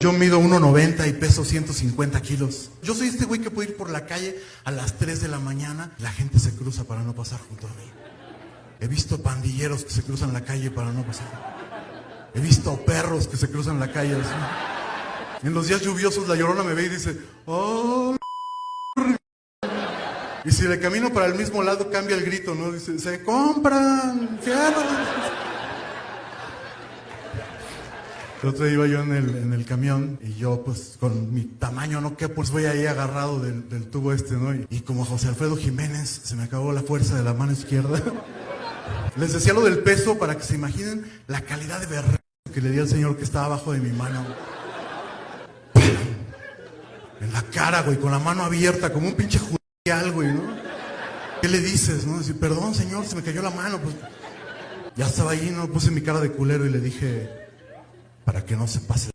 Yo mido 1.90 y peso 150 kilos. Yo soy este güey que puede ir por la calle a las 3 de la mañana. La gente se cruza para no pasar junto a mí. He visto pandilleros que se cruzan la calle para no pasar. He visto perros que se cruzan la calle así. En los días lluviosos la Llorona me ve y dice, ¡oh! Y si le camino para el mismo lado cambia el grito, ¿no? Dice, se compran fierros. El otro día iba yo en el camión y yo pues con mi tamaño no que pues voy ahí agarrado del tubo este, ¿no? Y como José Alfredo Jiménez se me acabó la fuerza de la mano izquierda. Les decía lo del peso para que se imaginen la calidad de verga que le di al señor que estaba abajo de mi mano. En la cara, güey, con la mano abierta, como un pinche judicial, güey, ¿no? ¿Qué le dices, no? Decir, perdón, señor, se me cayó la mano, pues. Ya estaba ahí, ¿no? Puse mi cara de culero y le dije, para que no se pase.